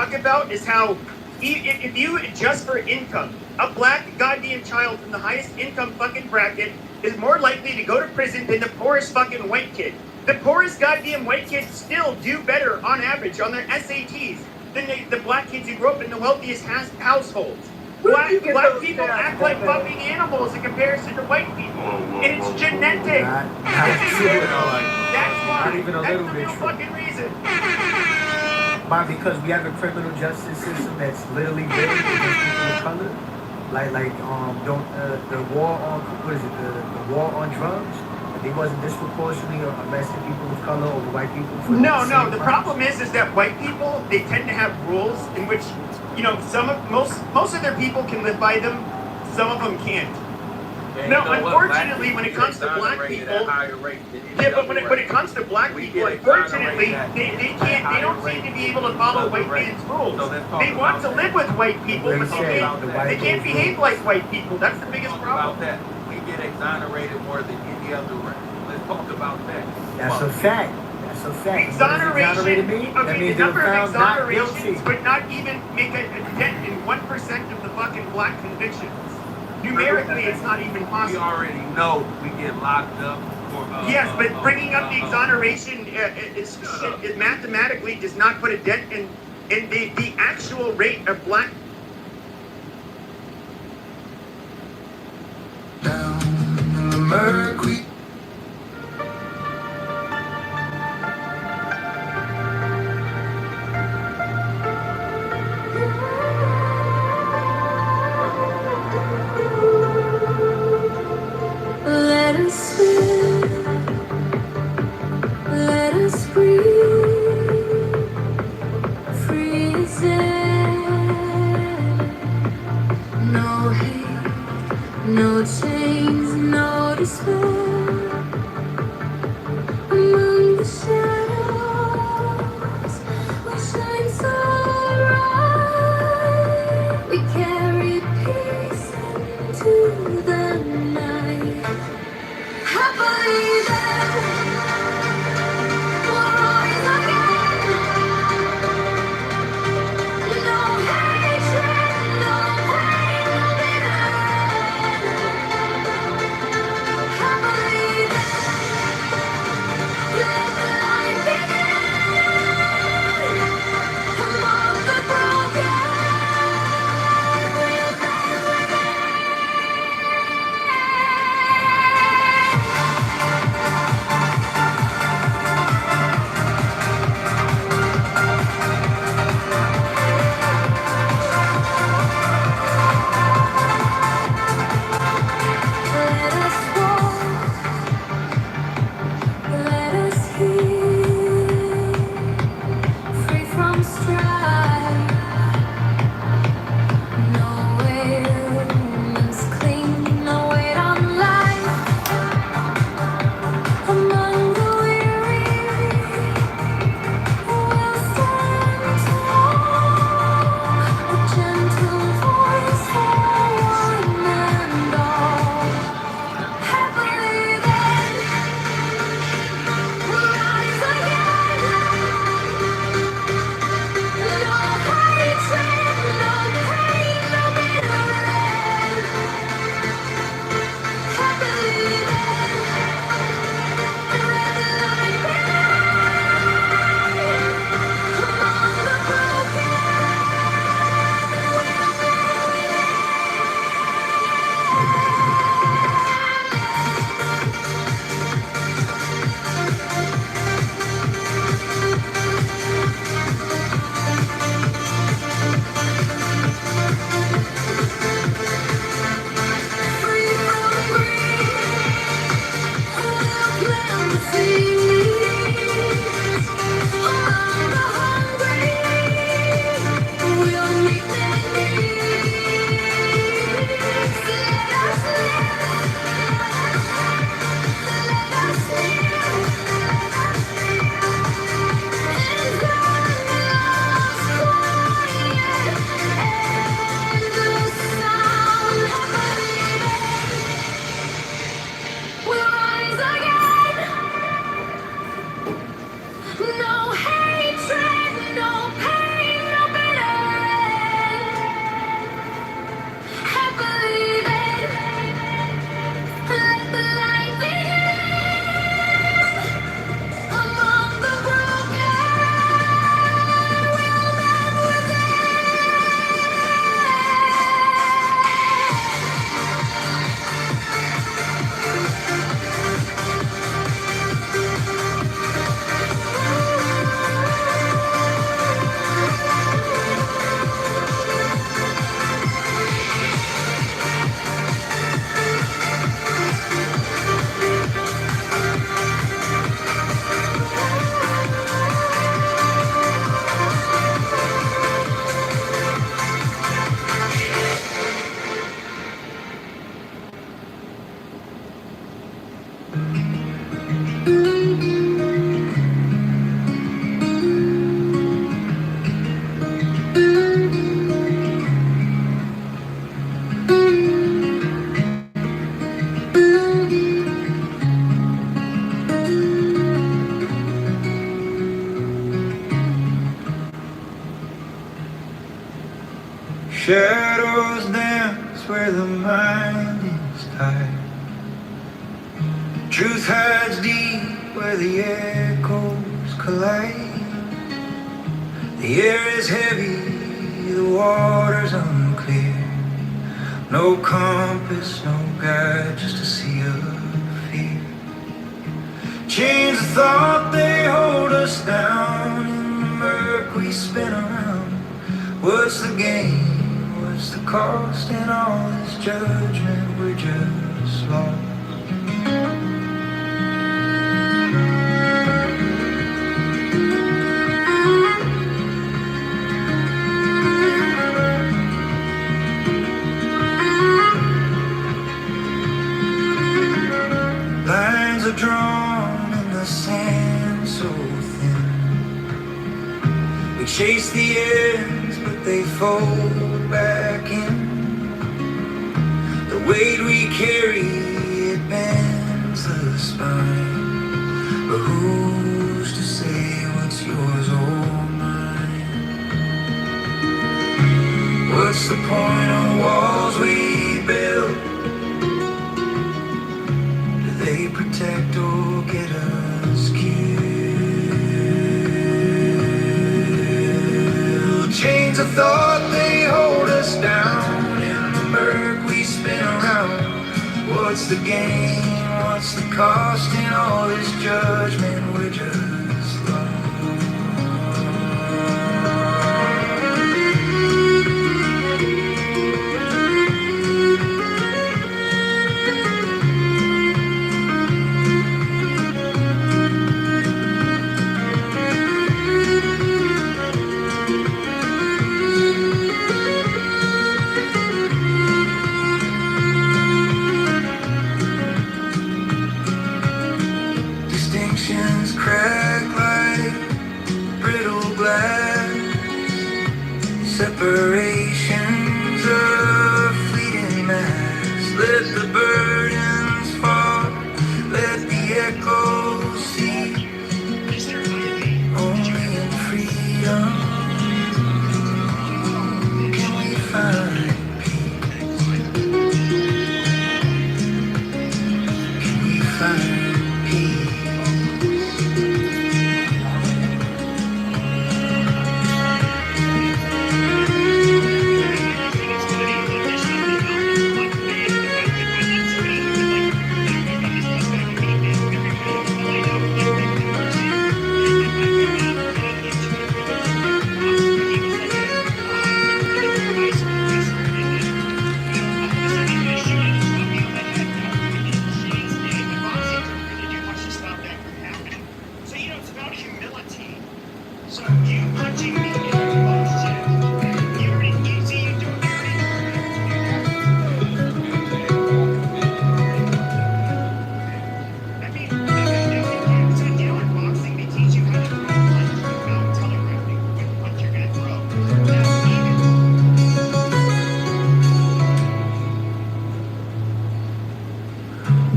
talk about is how if you adjust for income, a black goddamn child from the highest income fucking bracket is more likely to go to prison than the poorest fucking white kid. The poorest goddamn white kids still do better on average on their SATs than the black kids who grew up in the wealthiest households. Black people act like fucking animals in comparison to white people. And it's genetic. That's why. That's the real fucking reason. Why? Because we have a criminal justice system that's literally rigged against people of color. The war on the war on drugs. They wasn't disproportionately arresting people of color over white people. No. The problem is that white people, they tend to have rules in which, most of their people can live by them. Some of them can't. No, unfortunately, when it comes to black people, but when it comes to black people, unfortunately, they can't. They don't seem to be able to follow white man's rules. They want to live with white people, but they can't behave like white people. That's the biggest problem. We get exonerated more than any other race. Let's talk about that. That's a fact. Exoneration. Okay, the number of exonerations would not even make a dent in 1% of the fucking black convictions. Numerically, it's not even possible. We already know we get locked up for. Yes, but bringing up the exoneration it mathematically does not put a dent in the actual rate of black. Down the Mercury. No chains, no despair. Among the shadows, we shine so bright. We carry peace into the night. Happily then, we'll rise again. No hatred, no pain, no bitterness. Happily then, let the light begin. Among the broken, we'll rise again. Let us walk, let us heal, free from strife. No wings cling, no weight on life. Among the weary, we'll stand tall. A gentle voice for one and all. Happily then, we'll rise again. No Shadows dance where the mind is tied. Truth hides deep where the echoes collide. The air is heavy, the water's unclear. No compass, no guide, just a sea of fear. Chains of thought, they hold us down. In the murk we spin around. What's the gain? What's the cost? In all this judgment, we're just lost. Lines are drawn in the sand so thin. We chase the ends, but they fold back in. The weight we carry, it bends the spine. But who's to say what's yours or mine? What's the point of walls we build? They protect or get us killed. Chains of thought, they hold us down. In the murk we spin around. What's the gain? What's the cost? In all this judgment, we're just lost. Distinctions crack like brittle glass. Separations of fleeting mass. Let the burdens fall. Let the echoes see. Only in freedom can we find peace. Can we find peace?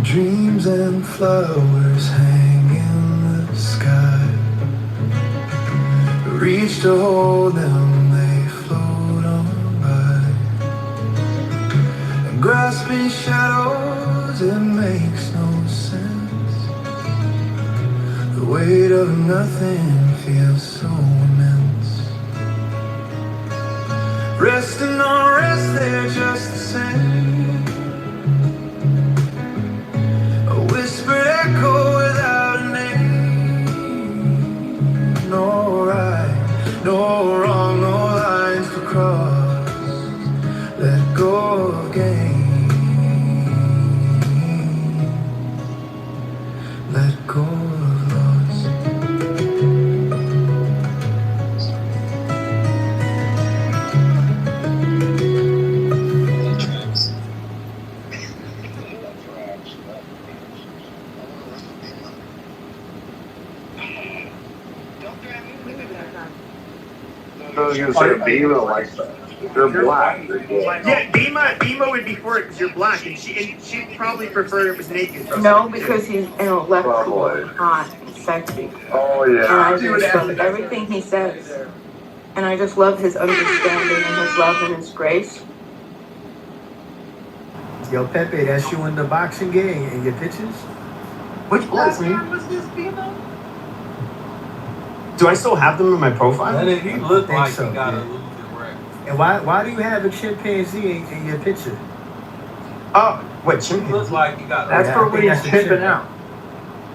Dreams and flowers hang in the sky. Reach to hold them, they float on by. And grasping shadows, it makes no sense. The weight of nothing feels so immense. Rest and unrest, they're just the same. Whispered echo without a name. No right, no wrong, no lines to cross. Let go of gain. Let go of loss. I was gonna say Bima likes that. They're black. They're good. Yeah, Bima would be for it because you're black, and she'd probably prefer it was naked. No, because he's intellectual, Probably. hot, and sexy. Oh And I yeah. just love everything he says. And I just love his understanding and his love and his grace. Yo, Pepe, that's you in the boxing game in your pictures? Which Yes, platform was this being on? Do I still have them in my profile? And he looked think like so, he got yeah. a losing record. And why do you have a chimpanzee in your picture? Oh, what He chimpanzee? looked like he got a That's for when he's chipping out.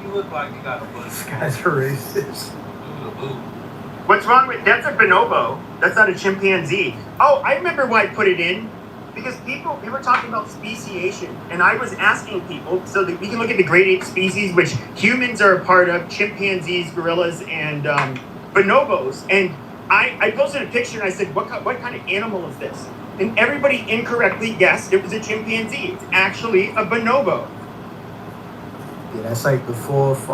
He looked like he got a This bunch guy's racist. of What's wrong with that's a bonobo? That's not a chimpanzee. Oh, I remember why I put it in. Because we were talking about speciation, and I was asking people so that we can look at the great ape species, which humans are a part of, chimpanzees, gorillas, and bonobos. And I posted a picture and I said, what kind of animal is this? And everybody incorrectly guessed it was a chimpanzee. It's actually a bonobo. Yeah, that's like the fourth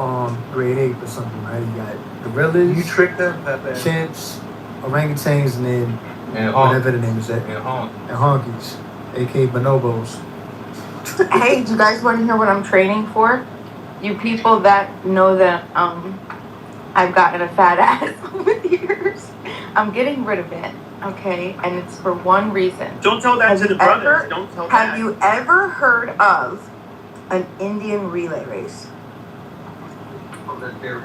grade ape or something, right? You got gorillas, You tricked them, Pepe. chimps, orangutans, and then And whatever the name is that. And honk. And honkies, aka bonobos. Hey, do you guys want to hear what I'm training for? You people that know that I've gotten a fat ass over the years. I'm getting rid of it, okay? And it's for one reason. Don't tell that Have to the you brothers. ever- Don't tell Have that. you ever heard of an Indian relay race?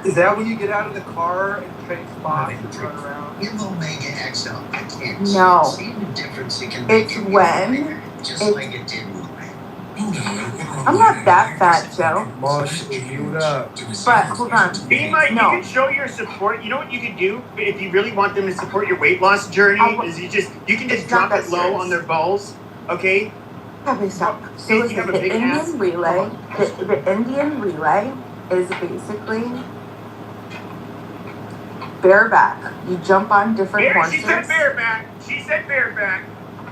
Is that when you get out of the car and trade spots and turn around? In Omega XL, I can't No. see the difference it can make. It's in your when life, just it's- like it did with I'm not that fat, Joe. Marsh, mute up. But hold on. Bema, No. you can show your support. You know what you could do if you really want them to support your weight loss journey is you can just It's not drop that it low serious. on their balls, okay? Okay, stop. So You listen, have a the big Indian ass. relay, the Indian relay is basically bareback. You jump on different She said horses. bareback. She said bareback.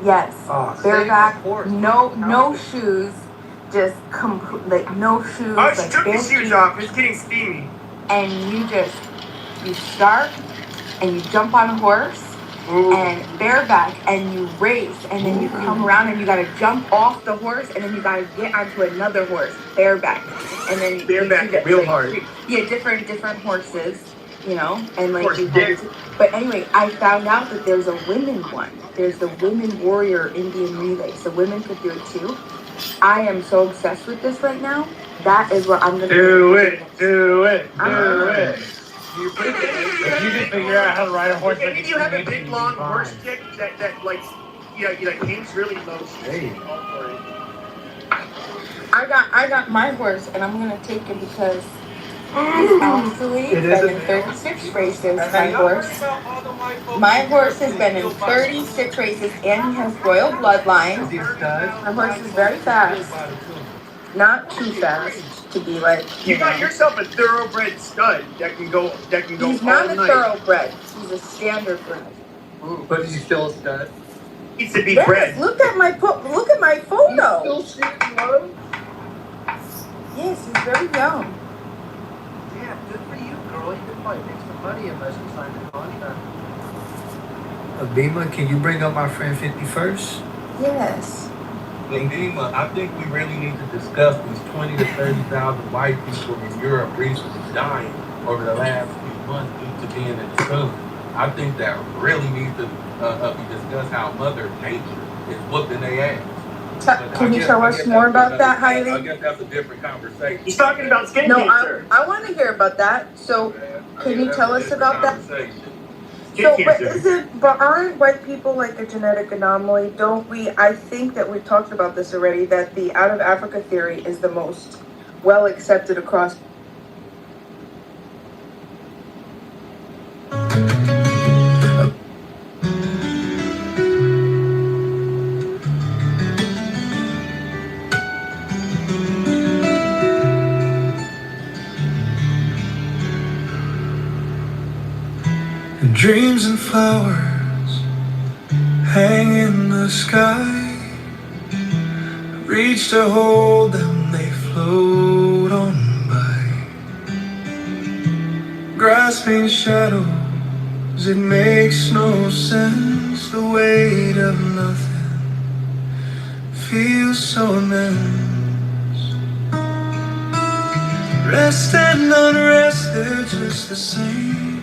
Yes, Oh, bareback. same horse. No shoes. Just like no shoes. Oh, she like took the bare shoes feet. off. It's getting steamy. And you start and you jump on a horse Ooh. and bareback and you race and then you come around and you gotta jump off the horse and then you gotta get onto another horse bareback and then Bareback, you get, real like, hard. Yeah, different horses, you know, and like Horse you dick. but anyway, I found out that there's a women one. There's the women warrior Indian relay, so women could do it too. I am so obsessed with this right now. That is what I'm gonna Do it. If If you can figure out how to ride a horse If like any a of you have a chimpanzee, big you'll long be fine. horse dick that like you like hangs really low, Hey. all for it. I got my horse and I'm gonna take it because he's actually It is been a in 36 races. Have My y'all horse. heard about all the white folks My in horse has Europe been in killed by 36 races and he has royal bloodline. Is he a stud? My horse is very fast. Not too fast to be like, You got yourself a thoroughbred stud that can go He's all not a night. thoroughbred. He's a standard bred. But is he still a stud? Needs to be Yes, bred. look at my photo. Yes, he's very young. Yeah, good for you, girl. You can probably make some money unless you sign the contract. Bema, can you bring up my friend 51st? Yes. Ladima, I think we really need to discuss these 20 to 30,000 white people in Europe recently dying over the last few months due to being in the sun. I think that really needs to be discussed how Mother Nature is whooping their ass. Can you tell us more about that, I Heidi? guess that's a different conversation. He's talking about skin No, cancer. I want to hear about that. So, can you tell us about that? Skin So, but cancer. but aren't white people like a genetic anomaly? Don't we? I think that we've talked about this already. That the out of Africa theory is the most well accepted across. Dreams and flowers hang in the sky. Reach to hold them, they float on by. Grasping shadows, it makes no sense. The weight of nothing feels so immense. Rest and unrest, they're just the same.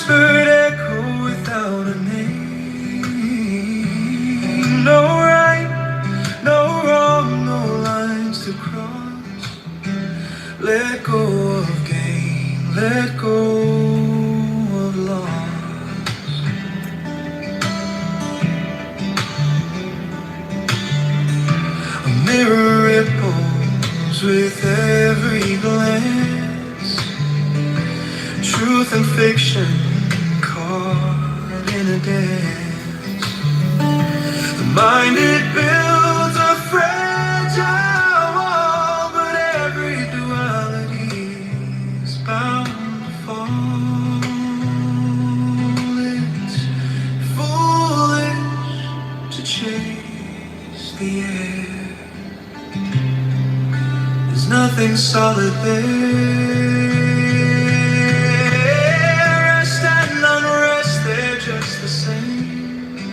whispered echo without a name. No right, no wrong, no lines to cross. Let go of gain, let go of loss. A mirror ripples with every glance. Truth and fiction caught in a dance. The mind it builds a fragile wall, but every duality is bound to fall. It's foolish to chase the air. There's nothing solid there. Rest and unrest, they're just the same.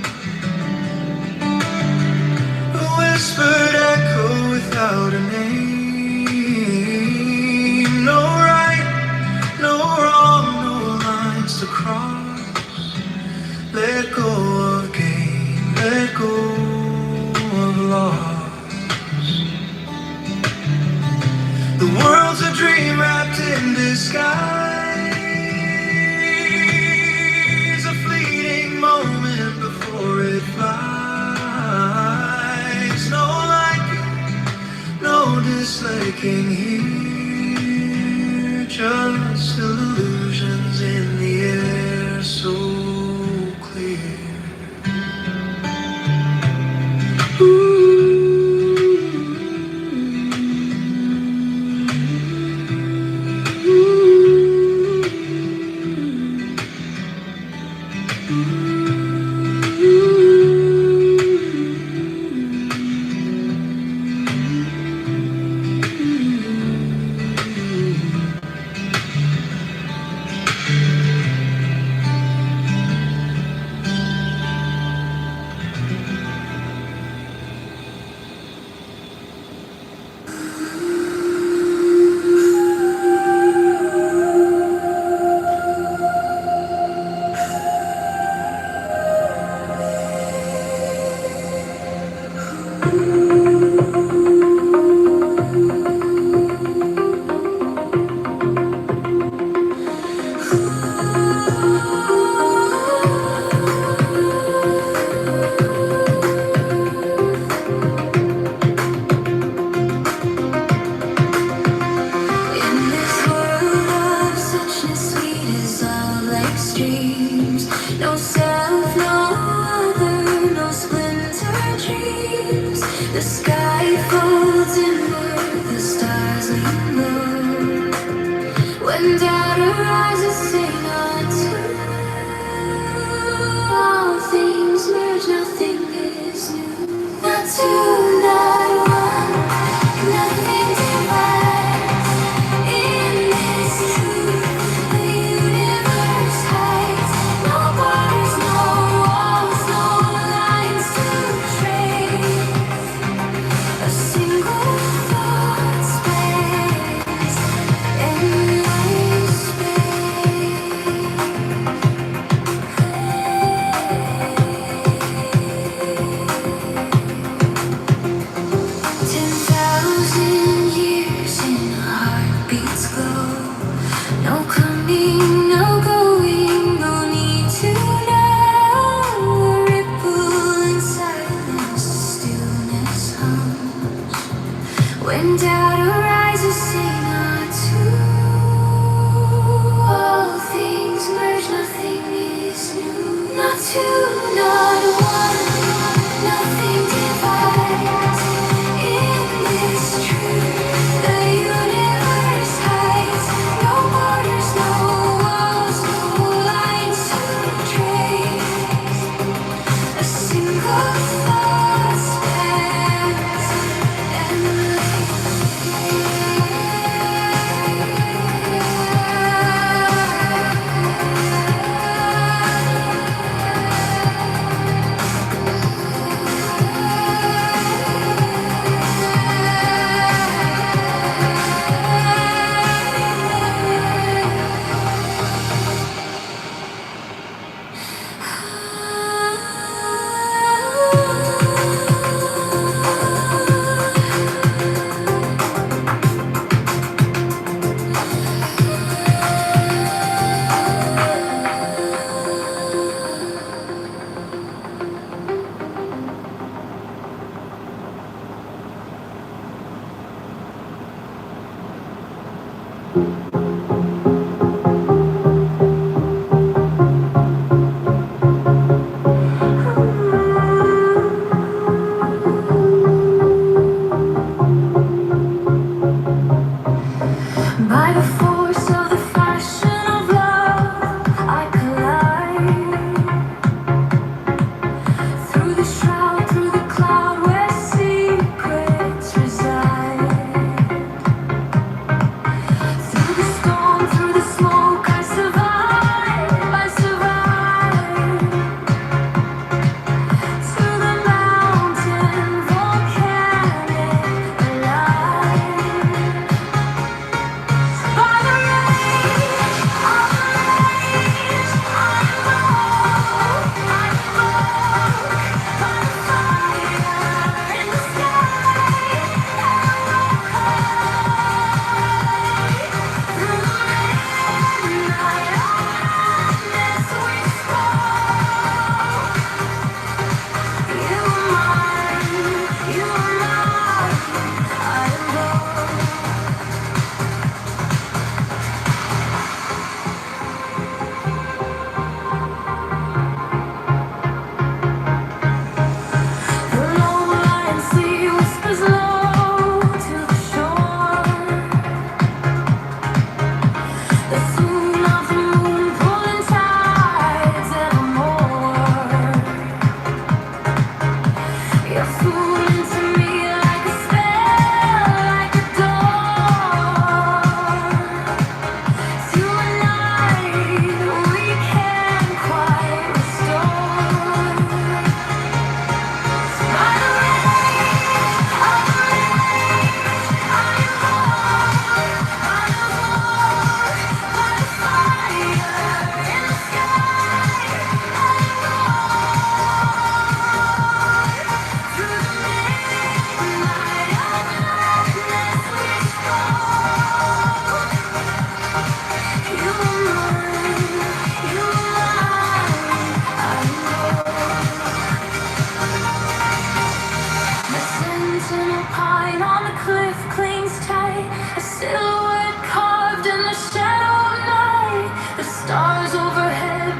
A whispered echo without a name. No right, no wrong, no lines to cross. Let go of gain, let go of loss. The world's a dream wrapped in disguise. A fleeting moment before it flies. No liking, no disliking here. Just illusions in the air so clear.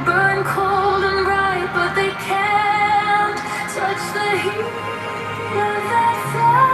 burn cold and bright, but they can't touch the heat of that fire.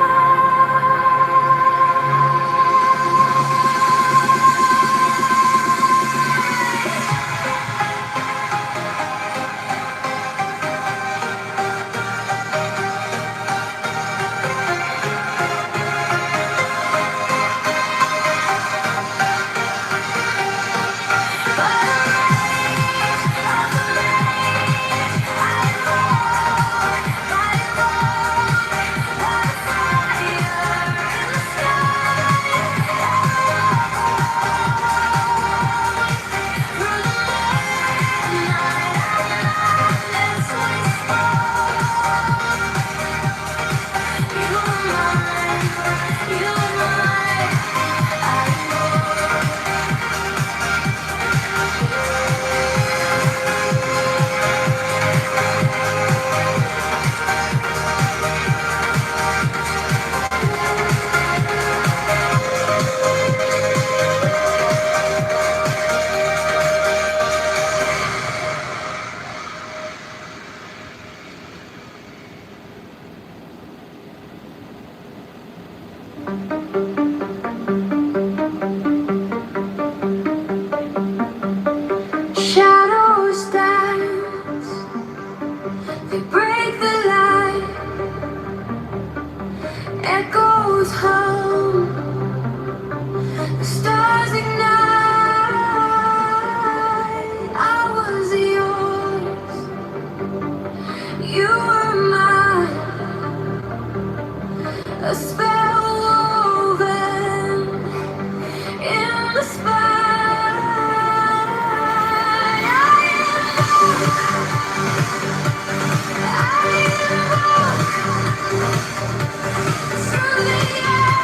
Shadows dance, they break the light, echoes hum, the stars ignite. I was yours, you were mine, a spell woven in the spine. Through the air.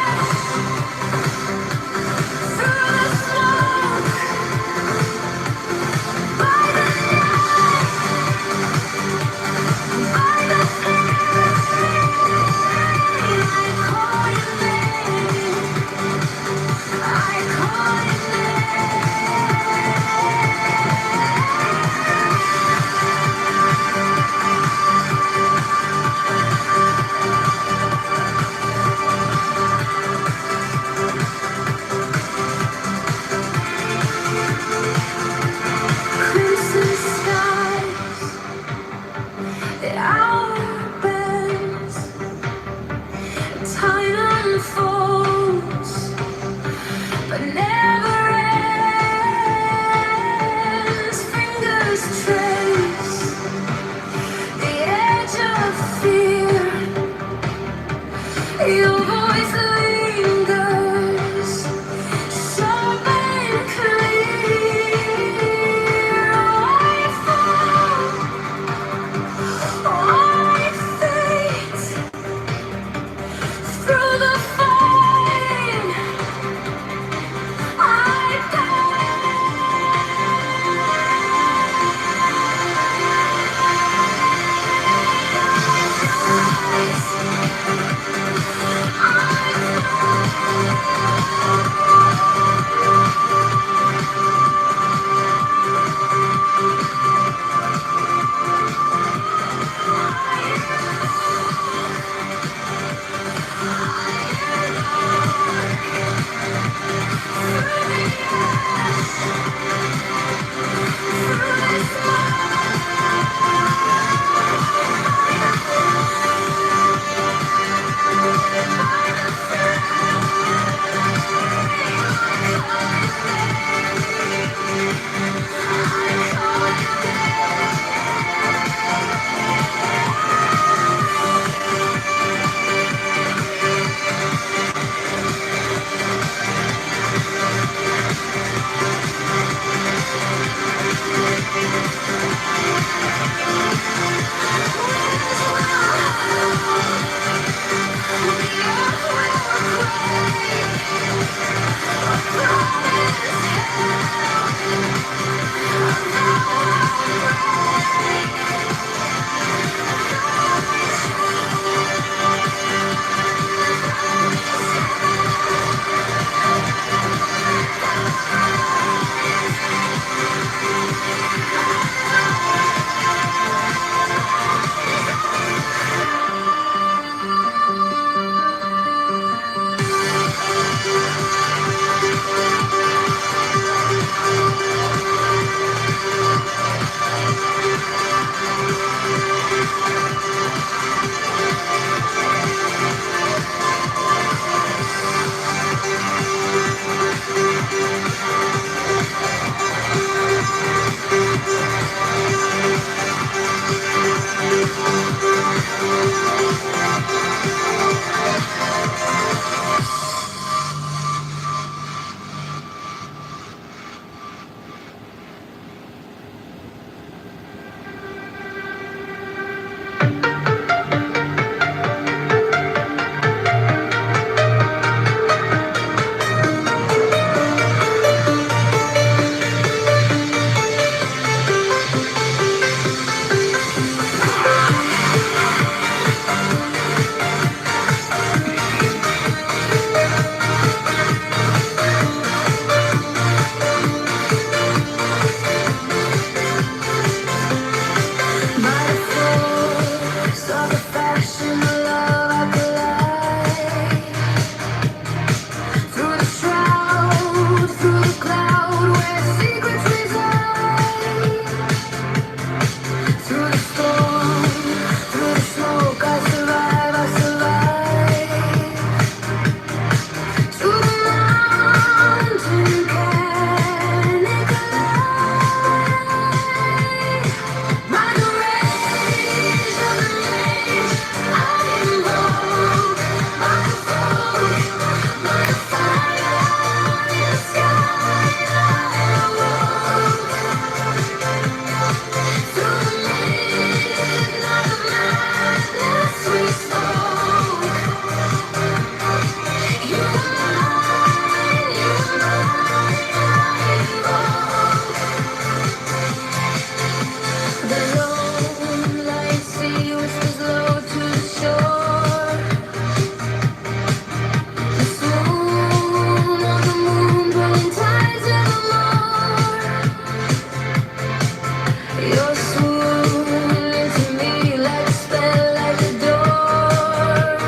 Your swoon into me like a spell, like a door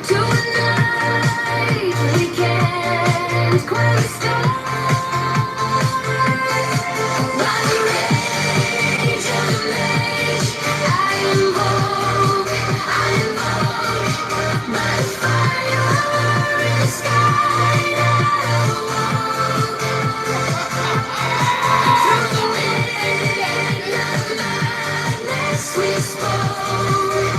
to a night we can't quite stop. By the rage of the mage, I invoke by the fire in the sky that awoke. Through the wind of madness we spoke.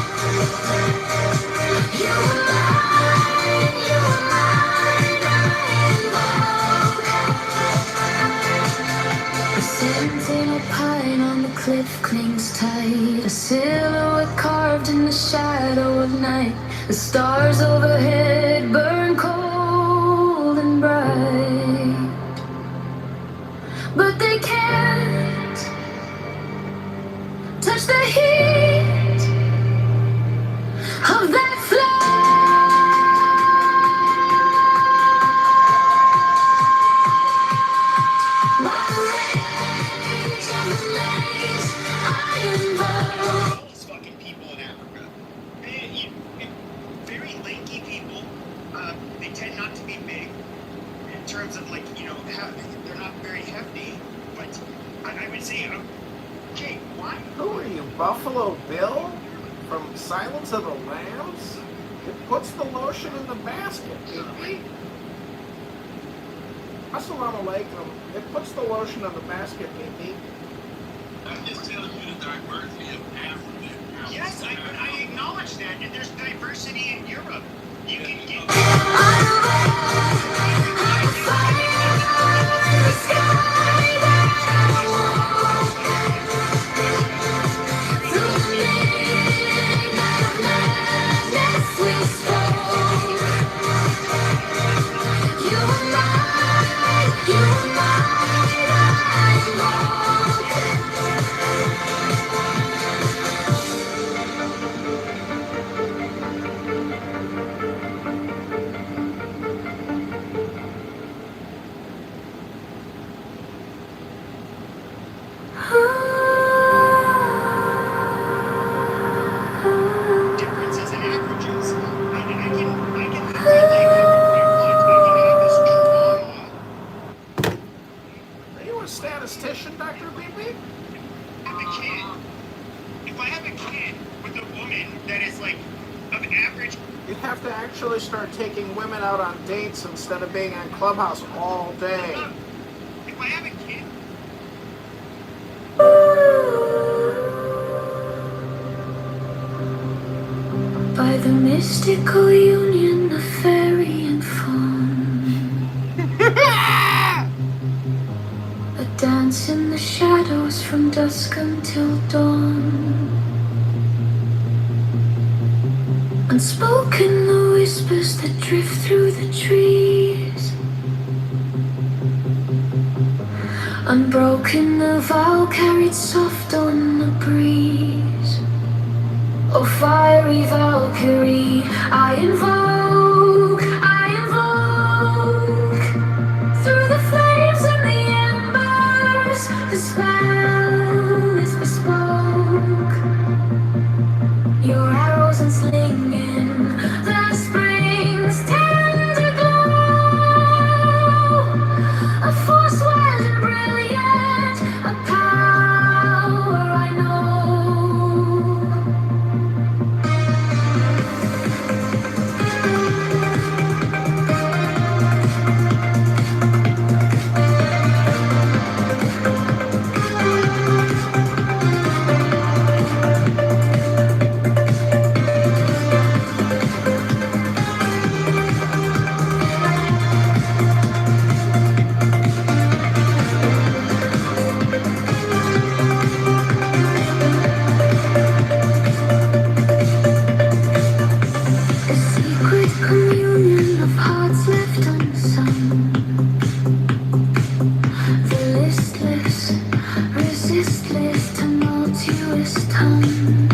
You were mine, I invoke. A sentinel pine on the cliff clings tight, a silhouette carved in the shadow of night. The stars overhead burn cold and bright, but they can't touch the heat of that flame. By the rage of the blaze, I invoke. Those fucking people in Africa. Very lanky people. They tend not to be big in terms of like, they're not very hefty. But I would say, okay, why? Who are you, Buffalo Bill from Silence of the Lambs? It puts the lotion in the basket, baby. Assalamu alaikum. It puts the lotion in the basket, baby. I'm just telling you the diversity of Africa. Yes, I acknowledge that. And there's diversity in Europe. You can get. Differences in averages. I can like have this trauma. Are you a statistician, Dr. Beebe? If I have a kid with a woman that is like of average, You'd have to actually start taking women out on dates instead of being on Clubhouse all day. if I have a kid, By the mystical union of fairy and fawn, a dance in the shadows from dusk until dawn. Unspoken the whispers that drift through the trees, unbroken the vow carried soft on the breeze. Oh, fiery Valkyrie, I invoke through the flames and the embers. The spell is bespoke. Your arrows and slinging the spring's tender glow. A force wild and brilliant, a power I know. A secret communion of hearts left unsung. The listless, resistless, tumultuous tongue.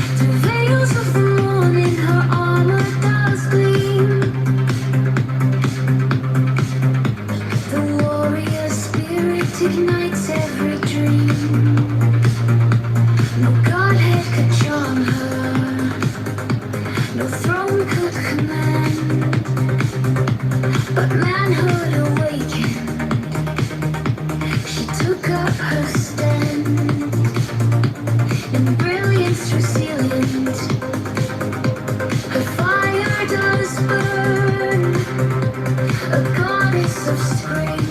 The veils of the morning, her armor does gleam. The warrior light ignites every dream. No godhead could charm her, no throne could command. But manhood awakened, she took up her stand. In brilliance resilient, her fire does burn, a goddess of spring,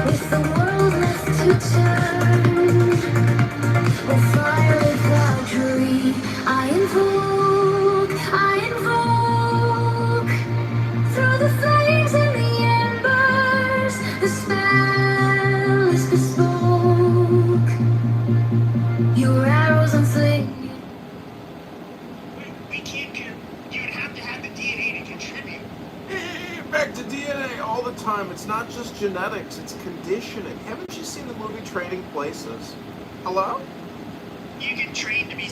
with the world left to turn. With fire without dream, I invoke, through the flames and the embers, the spell is bespoke. Your arrows on flame. We can't. You would have to have the DNA to contribute. Back to DNA all the time. It's not just genetics, it's conditioning. Haven't you seen the movie Trading Places? Hello? You can train to be.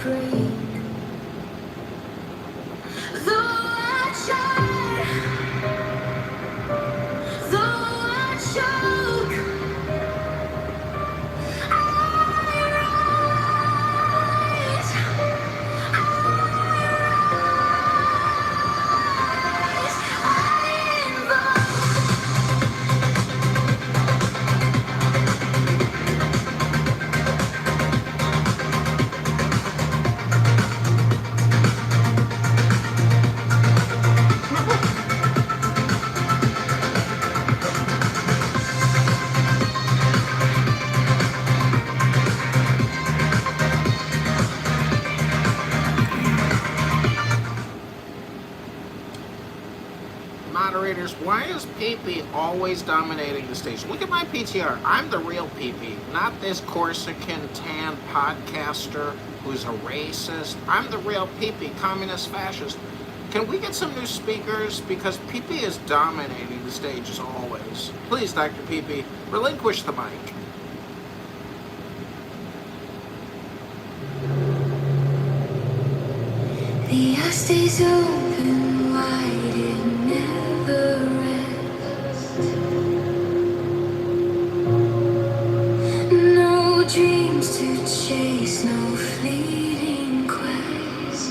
break. Though I try, though I choke, I rise, I invoke. Moderators, why is PP always dominating the stage? Look at my PTR. I'm the real PP, not this Corsican tan podcaster who's a racist. I'm the real PP, communist fascist. Can we get some new speakers? Because PP is dominating the stage as always. Please, Dr. PP, relinquish the mic. The eye stays open wide, it never rests. No dreams to chase, no fleeting quest.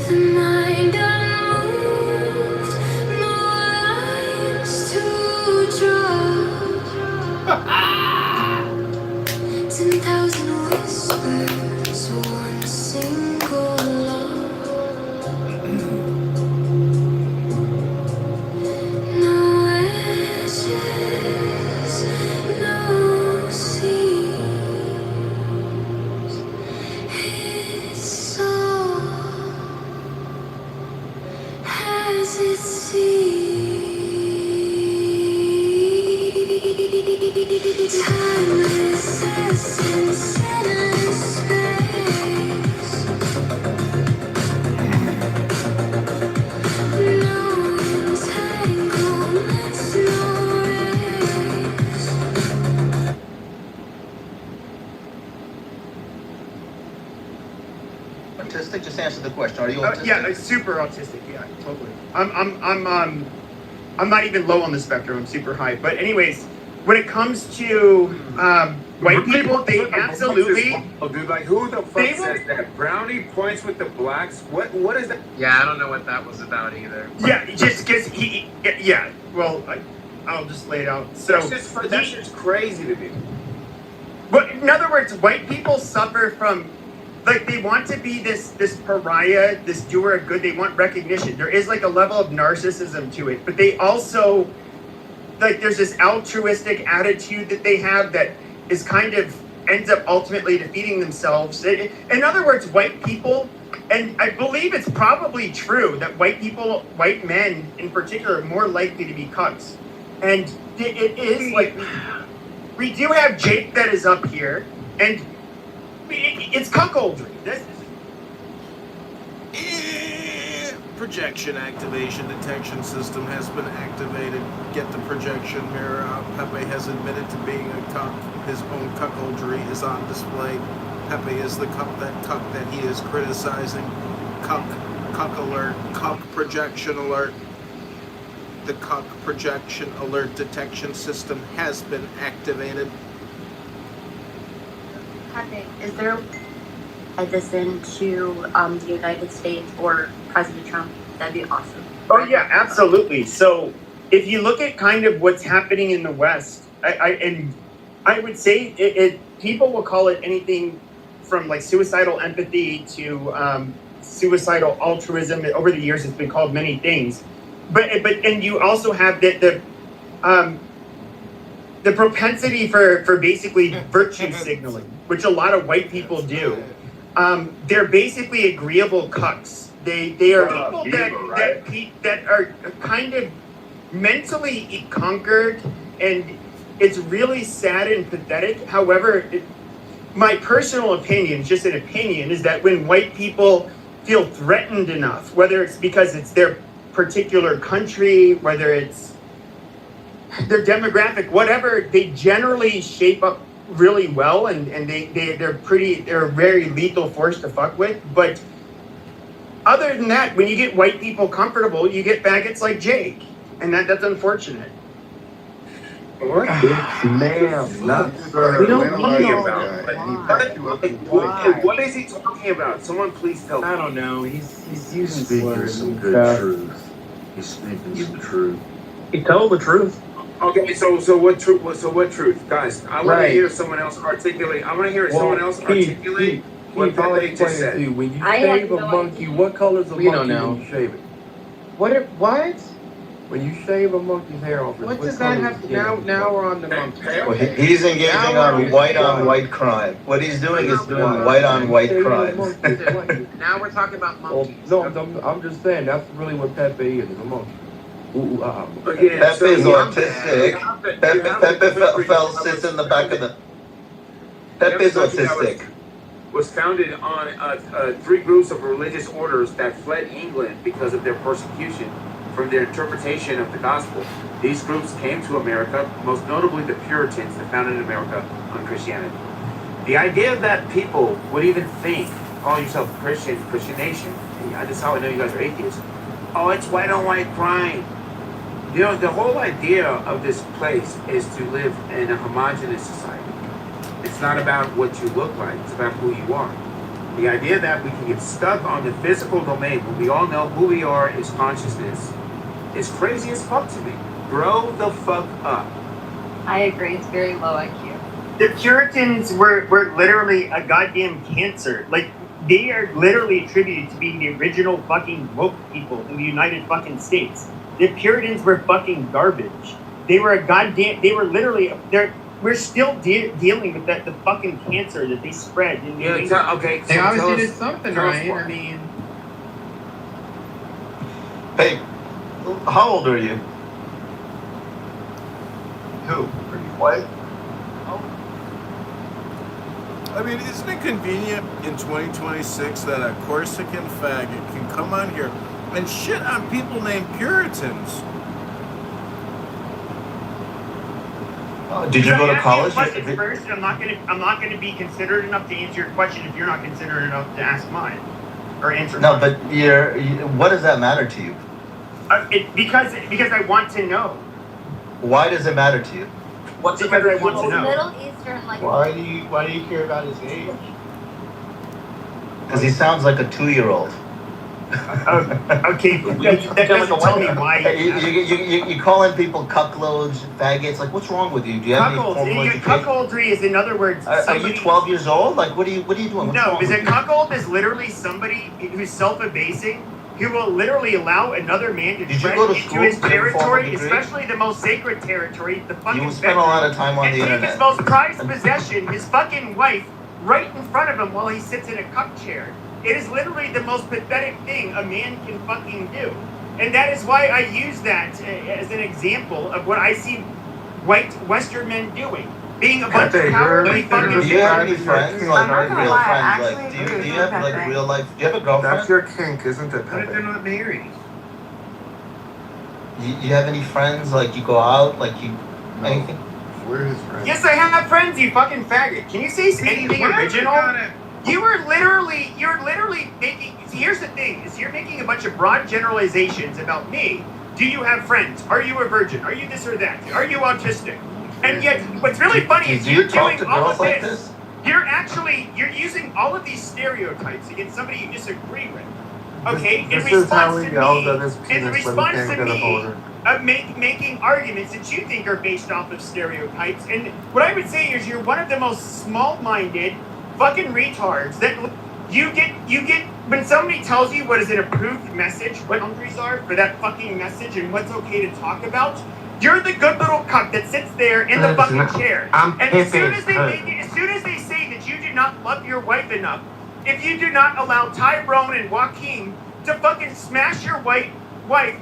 The mind unmoved, no lines to draw. 10,000 whispers, one single law. No edges, no seams. It's all as it seems. Timeless essence, endless space. No entanglements, no race. Autistic? Just answer the question. Are you autistic? Yeah, super autistic. Yeah, totally. I'm not even low on the spectrum. I'm super high. But anyways, when it comes to white people, they absolutely. Oh, dude, like who the fuck They says will- that? Brownie points with the blacks. What is that? Yeah, I don't know what that was about either. Yeah, just because he. Yeah. Well, I'll just lay it out. So. That's just crazy to me. But in other words, white people suffer from, like, they want to be this pariah, this doer of good. They want recognition. There is like a level of narcissism to it, but they also, like, there's this altruistic attitude that they have that is kind of ends up ultimately defeating themselves. In other words, white people, and I believe it's probably true that white people, white men in particular, are more likely to be cucks. And it is like, we do have Jake that is up here, and it's cuckoldry. This is... Projection activation detection system has been activated. Get the projection mirror out. Pepe has admitted to being a cuck. His own cuckoldry is on display. Pepe is the cuck that he is criticizing. Cuck alert. Cuck projection alert. The cuck projection alert detection system has been activated. Pepe, is there medicine to the United States or President Trump? That'd be awesome. Oh yeah, absolutely. So if you look at kind of what's happening in the West, I would say people will call it anything from like suicidal empathy to suicidal altruism. Over the years, it's been called many things. But you also have the propensity for basically virtue signaling, which a lot of white people do. They're basically agreeable cucks. They are people that are kind of mentally conquered, and it's really sad and pathetic. However, my personal opinion, just an opinion, is that when white people feel threatened enough, whether it's because it's their particular country, whether it's their demographic, whatever, they generally shape up really well, and they're a very lethal force to fuck with. But other than that, when you get white people comfortable, you get faggots like Jake, and that's unfortunate. What? Ma'am, not sir. We don't What need are all you that. about? What is he talking about? Someone please tell me. I don't know. He's using Speaking slurs some and good stuff. truth. He's speaking some truth. He told the truth. Okay, so what truth? So what truth, guys? I want Right. to hear someone else articulate. I want to hear someone else articulate what I'll Pepe explain just it said. to you. When you I shave have a no monkey, idea. what color's a We don't monkey know. when you shave it? What? When you shave a monkey's hair off, What does that have to? Now we're on the monkey. Well, he's engaging on white crime. What he's doing is doing white on white crime. Now we're talking about Well, monkeys. no, I'm just saying that's really what Pepe is, a monkey. Ooh, ah. Again, Pepe's so- autistic. Pepe sits in the back of the. Pepe's autistic. Was founded on 3 groups of religious orders that fled England because of their persecution from their interpretation of the gospel. These groups came to America, most notably the Puritans that founded America on Christianity. The idea that people would even think, call yourself Christian nation, and that's how I know you guys are atheists. Oh, it's white on white crime. You know, the whole idea of this place is to live in a homogenous society. It's not about what you look like, it's about who you are. The idea that we can get stuck on the physical domain when we all know who we are is consciousness is crazy as fuck to me. Grow the fuck up. I agree. It's very low IQ. The Puritans were literally a goddamn cancer. Like, they are literally attributed to being the original fucking woke people in the United fucking States. The Puritans were fucking garbage. They were we're still dealing with the fucking cancer that they spread in the Okay. They so obviously tell did us- something tell us right. more. I mean, Hey, how old are you? Who? What? I mean, isn't it convenient in 2026 that a Corsican faggot can come on here and shit on people named Puritans? Did you go to college? First, I'm not gonna be considerate enough to answer your question if you're not considerate enough to ask mine or answer. No, mine. but what does that matter to you? Because I want to know. Why does it matter to you? What's because I want to know. Middle Eastern, like. Why do you care about his age? Because he sounds like a 2-year-old. Okay, that doesn't tell me why. You calling people cuckolds, faggots? Like, what's wrong with you? Do you have any formal education? Cuckoldry is, in other words, Are you 12 years old? Like, what are you doing? No, because a cuckold is literally somebody who's self-abasing, who will literally allow another man to tread into his territory, especially the most sacred territory, the fucking You spend a lot of time on the and take internet. his most prized possession, his fucking wife, right in front of him while he sits in a cuck chair. It is literally the most pathetic thing a man can fucking do. And that is why I use that as an example of what I see white Western men doing. Being a bunch of cowardly fucking... Do you have any friends? Like, I'm not gonna real lie, friends? I Like, actually do agree you with have, like, Pepe. real life? Do you have a girlfriend? That's your kink, isn't it, what if they're Pepe? not married? You have any friends? Like, you go out? Like, you... Anything? We're his friends. Yes, I have friends, you fucking faggot. Can you say anything original? You're literally making, see, here's the thing, is you're making a bunch of broad generalizations about me. Do you have friends? Are you a virgin? Are you this or that? Are you autistic? And yet, what's really funny is Do you're you talk doing to all girls of like this. this? You're using all of these stereotypes against somebody you disagree with. Okay, This is how we know that his in penis when he response can't to get a me, boner. making arguments that you think are based off of stereotypes. And what I would say is you're one of the most small-minded fucking retards that you get when somebody tells you what is an approved message, what boundaries are for that fucking message and what's okay to talk about. You're the good little cuck that sits there in the fucking chair. And as soon as they say that you do not love your wife enough, if you do not allow Tyrone and Joaquin to fucking smash your wife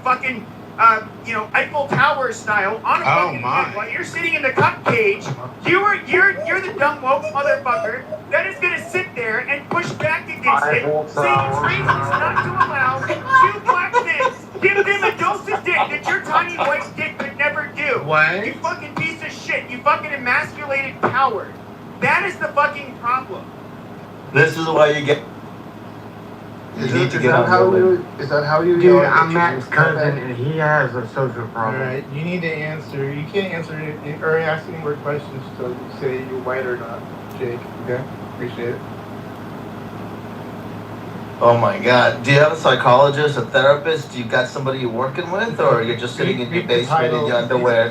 fucking Eiffel Tower style on a fucking bed while you're sitting in the cuck cage, you're the dumb woke motherfucker that is gonna sit there and push back against it, saying it's racist not to allow 2 black men give them a dose of dick that your tiny white dick could never do. What? You fucking piece of shit. You fucking emasculated coward. That is the fucking problem. This is why you get. You need to get on how your you? Is that how you? Dude, I'm Matt's cousin, and he has a social problem. Alright, you need to answer. You can't answer or ask any more questions till you say you're white or not, Jake. Okay? Appreciate it. Oh my God! Do you have a psychologist, a therapist? Do you got somebody you're working with, or you're just sitting in your basement in your underwear,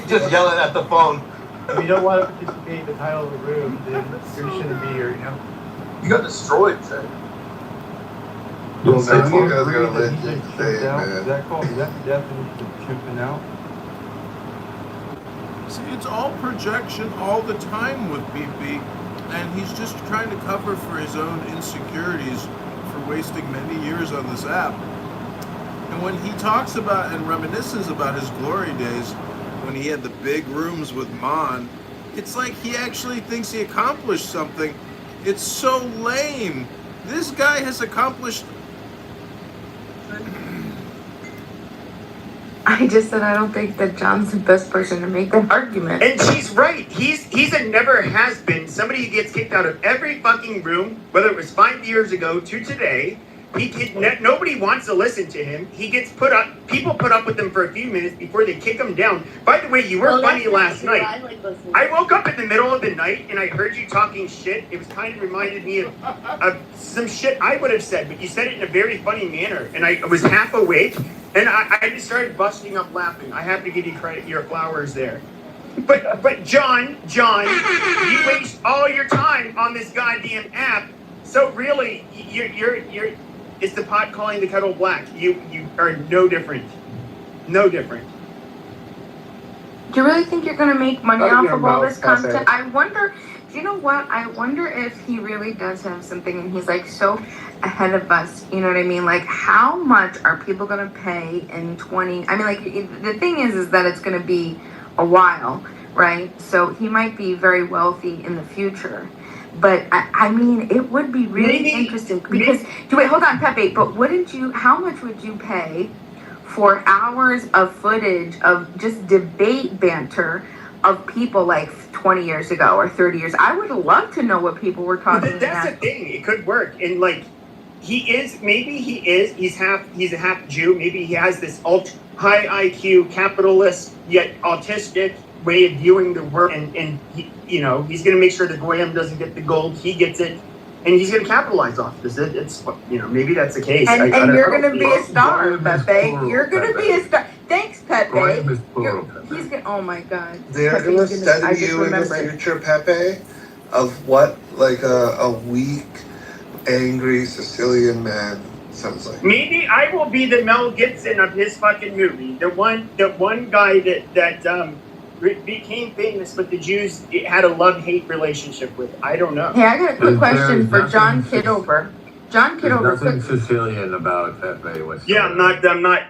just yelling at the phone? If you don't want to participate in the title of the room, then you shouldn't be here. You know. You got destroyed, Jay. Well, So then you you guys agree gotta that let he's Jake chimped say it, out? man. Is that the definition of chimping out? See, it's all projection all the time with BP, and he's just trying to cover for his own insecurities for wasting many years on this app. And when he talks about and reminisces about his glory days, when he had the big rooms with Mon, it's like he actually thinks he accomplished something. It's so lame. This guy has accomplished. I just said I don't think that John's the best person to make that argument. And she's right. He's a never has been. Somebody who gets kicked out of every fucking room, whether it was 5 years ago to today. Nobody wants to listen to him. He gets put up. People put up with him for a few minutes before they kick him down. By the way, you were funny last night. I woke up in the middle of the night and I heard you talking shit. It was kind of reminded me of some shit I would have said, but you said it in a very funny manner. And I was half awake and I just started busting up laughing. I have to give you credit, your flowers there. But John, you waste all your time on this goddamn app. So really, you're it's the pot calling the kettle black. You are no different. No different. Do you really think you're gonna make money Shut off your of all mouth, this content? Pepe. I wonder, do you know what? I wonder if he really does have something and he's like so ahead of us, you know what I mean? Like how much are people gonna pay in 20, I mean like the thing is that it's gonna be a while, right? So he might be very wealthy in the future. But I mean, it would be really interesting because, wait, hold on, Pepe, but how much would you pay for hours of footage of just debate banter of people like 20 years ago or 30 years? I would love to know what people were talking That's about. the thing. It could work. And like, he's a half Jew. Maybe he has this high IQ, capitalist, yet autistic way of viewing the world. And he, he's going to make sure that Goyam doesn't get the gold. He gets it. And he's going to capitalize off this. It's maybe that's the case. And you're going to be a star, Goyam is Pepe. plural, You're going to be a star. Thanks, Pepe. Goyam is plural, Pepe. He's going to, oh my God. They're Pepe's gonna I study just you in the remembered. future, Pepe, of what like a weak, angry Sicilian man sounds like. Maybe I will be the Mel Gibson of his fucking movie. The one guy that became famous, but the Jews had a love-hate relationship with. I don't know. Hey, I got a quick question for John Kitover. John There's Kitover, nothing Sicilian about Pepe whatsoever. Yeah,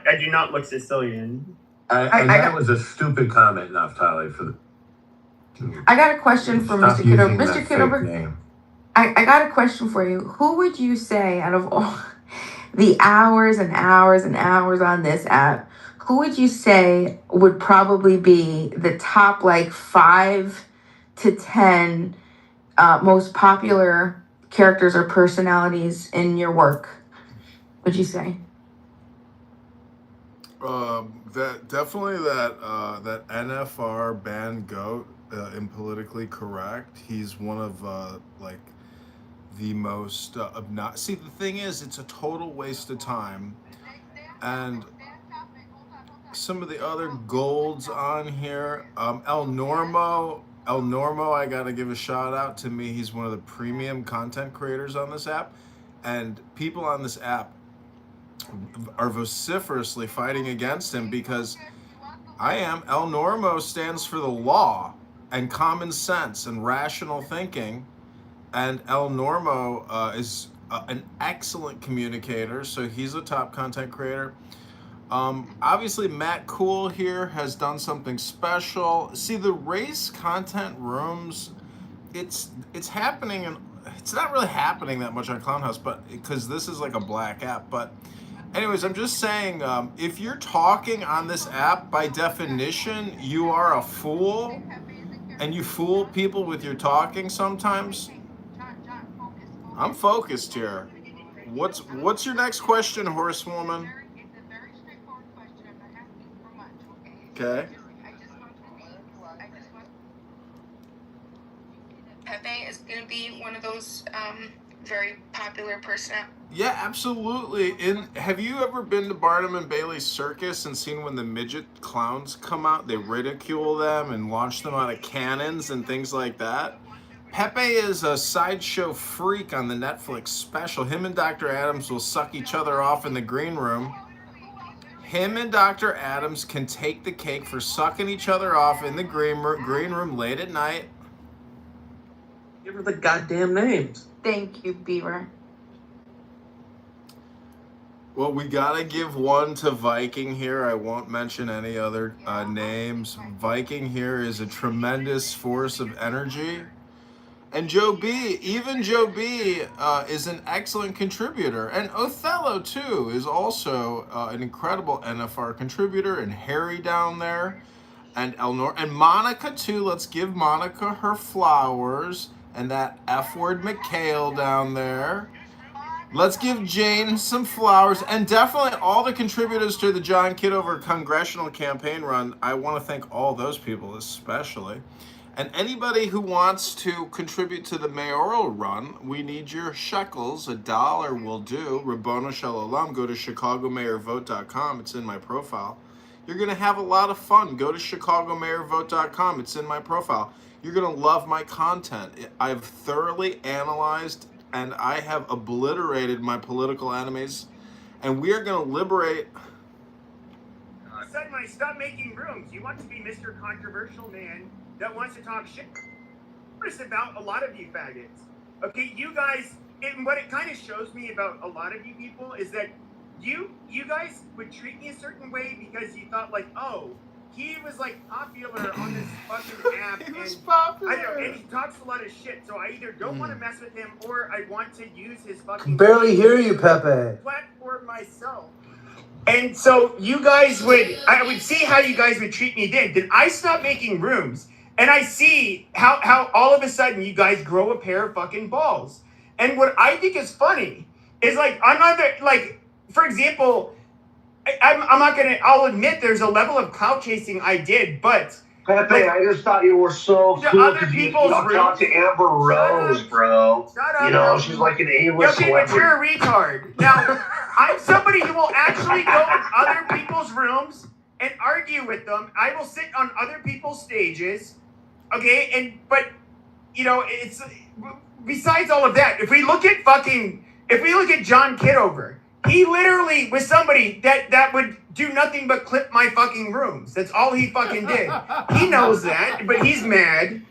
I do not look Sicilian. That was a stupid comment, Naftali. I got a question for Mr. Kitover. Mr. Kitover, I got a question for you. Who would you say out of all the hours and hours and hours on this app, who would you say would probably be the top 5 to 10 most popular characters or personalities in your work? Would you say? That NFR banned goat in Politically Correct. He's one of the most obnoxious. See, the thing is, it's a total waste of time. And some of the other golds on here, El Normo, I gotta give a shout out. To me, he's one of the premium content creators on this app, and people on this app are vociferously fighting against him because El Normo stands for the law and common sense and rational thinking, and El Normo is an excellent communicator, so he's a top content creator. Obviously, Matt Cool here has done something special. See, the race content rooms, it's happening, and it's not really happening that much on Clownhouse, but because this is like a black app. But anyways, I'm just saying, if you're talking on this app, by definition, you are a fool. And you fool people with your talking sometimes. I'm focused here. What's your next question, horsewoman? Okay. Pepe is going to be one of those very popular personalities. Yeah, absolutely. And have you ever been to Barnum and Bailey's circus and seen when the midget clowns come out? They ridicule them and launch them out of cannons and things like that. Pepe is a sideshow freak on the Netflix special. Him and Dr. Adams will suck each other off in the green room. Him and Dr. Adams can take the cake for sucking each other off in the green room late at night. Give her the goddamn names. Thank you, Beaver. Well, we gotta give one to Viking here. I won't mention any other names. Viking here is a tremendous force of energy. And Joe B, even Joe B is an excellent contributor. And Othello, too, is also an incredible NFR contributor. And Harry down there. And Elnor. And Monica, too. Let's give Monica her flowers. And that F-word McHale down there. Let's give Jane some flowers. And definitely all the contributors to the John Kitover congressional campaign run. I want to thank all those people especially. And anybody who wants to contribute to the mayoral run, we need your shekels. $1 will do. Rabboni Shalom. Go to ChicagoMayorVote.com. It's in my profile. You're going to have a lot of fun. Go to ChicagoMayorVote.com. It's in my profile. You're going to love my content. I've thoroughly analyzed and I have obliterated my political enemies. And we are going to liberate... Suddenly, stop making rooms. You want to be Mr. Controversial Man that wants to talk shit. It's about a lot of you faggots. Okay, you guys, and what it kind of shows me about a lot of you people is that you guys would treat me a certain way because you thought like, oh, he was like popular on this fucking app. He was and popular. I know, and he talks a lot of shit, so I either don't want to mess with him or I want to use his fucking Barely hear you, Pepe. platform myself. And so you guys I would see how you guys would treat me then. Then I stop making rooms and I see how all of a sudden you guys grow a pair of fucking balls. And what I think is funny is like, I'm not there, like, for example, I'm not gonna, I'll admit there's a level of clout chasing I did, but Pepe, like, I just thought you were so to cool other because you people's don't talk to Amber Rose, bro. Shut up, You know, bro. she's like an A-list Okay, but celebrity. you're a retard. Now, I'm somebody who will actually go in other people's rooms and argue with them. I will sit on other people's stages, okay? But, you know, it's, besides all of that, if we look at John Kitover, he literally was somebody that would do nothing but clip my fucking rooms. That's all he fucking did. He knows that, but he's mad.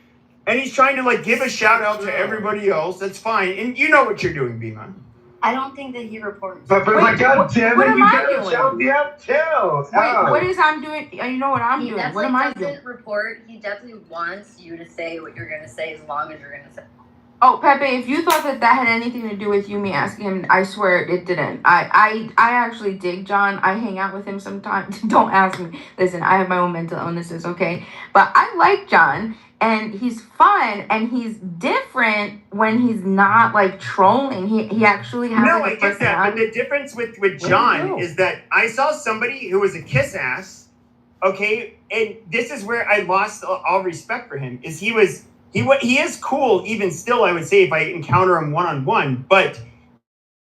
And he's trying to like give a shout out to everybody else. That's fine. And you know what you're doing, Bima. I don't think that he reports. But my God damn what it, am you I gotta doing? shout me out too. Wait, what is I'm doing? You know what I'm He doing. definitely What am I doesn't doing? report. He definitely wants you to say what you're gonna say as long as you're gonna say. Oh, Pepe, if you thought that had anything to do with you, me asking him, I swear it didn't. I actually dig John. I hang out with him sometimes. Don't ask me. Listen, I have my own mental illnesses, okay? But I like John, and he's fun, and he's different when he's not, like, trolling. He actually has, No, like, I a get that. But personality. the difference with John is that I saw somebody who was a kiss ass, okay? And this is where I lost all respect for him, is he is cool even still, I would say, if I encounter him one-on-one, but